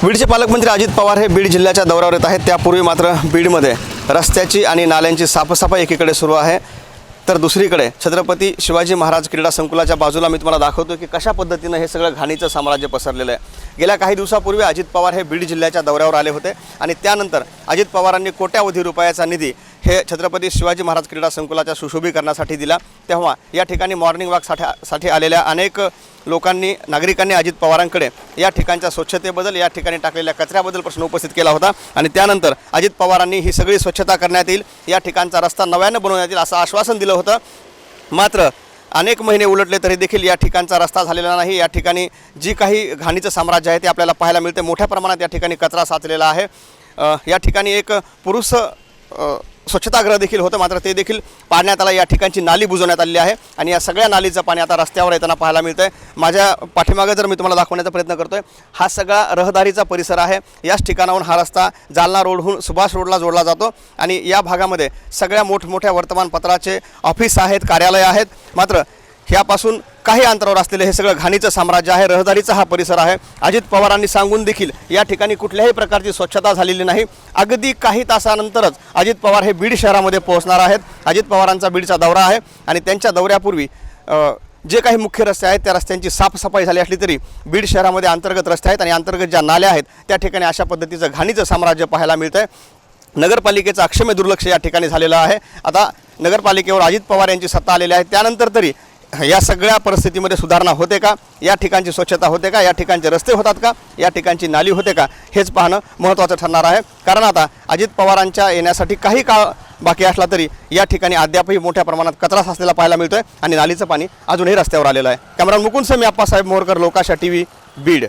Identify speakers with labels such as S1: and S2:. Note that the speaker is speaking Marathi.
S1: बीडचे पालकमंत्री अजित पवार हे बीड जिल्ह्याच्या दौऱ्यावर येत आहेत। त्यापूर्वी मात्र बीडमध्ये रस्त्याची आणि नाल्यांची साफसफाई एकीकडे सुरू आहे, तर दुसरीकडे छत्रपती शिवाजी महाराज क्रीडा संकुलाच्या बाजूला मी तुम्हाला दाखवतो की कशा पद्धतीनं हे सगळं घाणीचं साम्राज्य पसरलेलं आहे। गेल्या काही दिवसापूर्वी अजित पवार हे बीड जिल्ह्याच्या दौऱ्यावर आले होते आणि त्यानंतर अजित पवारांनी कोट्यावधी रुपयाचा निधी हे छत्रपती शिवाजी महाराज क्रीडा संकुलाच्या सुशोभीकरणासाठी दिला। तेव्हा या ठिकाणी मॉर्निंग वॉकसाठी आलेल्या अनेक लोकांनी नागरिकांनी अजित पवारांकडे या ठिकाणच्या स्वच्छतेबद्दल, या ठिकाणी टाकलेल्या कचऱ्याबद्दल प्रश्न उपस्थित केला होता आणि त्यानंतर अजित पवारांनी ही सगळी स्वच्छता करण्यात येईल, या ठिकाणचा रस्ता नव्यानं बनवण्यात येईल असं आश्वासन दिलं होतं। मात्र अनेक महिने उलटले तरी देखील या ठिकाणचा रस्ता झालेला नाही। या ठिकाणी जी काही घाणीचं साम्राज्य आहे ते आपल्याला पाहायला मिळते। मोठ्या प्रमाणात या ठिकाणी कचरा साचलेला आहे। या ठिकाणी एक पुरुष स्वच्छतागृह देखील होतं, मात्र ते देखील पाडण्यात आलं। या ठिकाणची नाली बुजवण्यात आलेली आहे आणि या सगळ्या नालीचं पाणी आता रस्त्यावर येताना पाहायला मिळतं आहे। माझ्या पाठीमागे जर मी तुम्हाला दाखवण्याचा प्रयत्न करतोय, हा सगळा रहदारीचा परिसर आहे। याच ठिकाणाहून हा रस्ता जालना रोडहून सुभाष रोडला जोडला जातो आणि या भागामध्ये सगळ्या मोठमोठ्या वर्तमानपत्राचे ऑफिस आहेत, कार्यालय आहेत। मात्र ह्यापासून काही अंतरावर असलेले हे सगळं घाणीचं साम्राज्य आहे, रहदारीचा हा परिसर आहे। अजित पवारांनी सांगून देखील या ठिकाणी कुठल्याही प्रकारची स्वच्छता झालेली नाही। अगदी काही तासानंतरच अजित पवार हे बीड शहरामध्ये पोहोचणार आहेत। अजित पवारांचा बीडचा दौरा आहे आणि त्यांच्या दौऱ्यापूर्वी जे काही मुख्य रस्ते आहेत त्या रस्त्यांची साफसफाई झाली असली तरी बीड शहरामध्ये अंतर्गत रस्ते आहेत आणि अंतर्गत ज्या नाल्या आहेत त्या ठिकाणी अशा पद्धतीचं घाणीचं साम्राज्य पाहायला मिळतं आहे। नगरपालिकेचं अक्षम्य दुर्लक्ष या ठिकाणी झालेलं आहे। आता नगरपालिकेवर अजित पवार यांची सत्ता आलेली आहे, त्यानंतर तरी या सगळ्या परिस्थितीमध्ये सुधारणा होते का, या ठिकाणची स्वच्छता होते का, या ठिकाणचे रस्ते होतात का, या ठिकाणची नाली होते का, हेच पाहणं महत्त्वाचं ठरणार आहे। कारण आता अजित पवारांच्या येण्यासाठी काही काळ बाकी असला तरी या ठिकाणी अद्यापही मोठ्या प्रमाणात कचरा साचलेला पाहायला मिळतोय आणि नालीचं पाणी अजूनही रस्त्यावर आलेलं आहे। कॅमेरामन मुकुंद सर, मी आप्पासाहेब मोरकर, लोकाशा टीव्ही, बीड।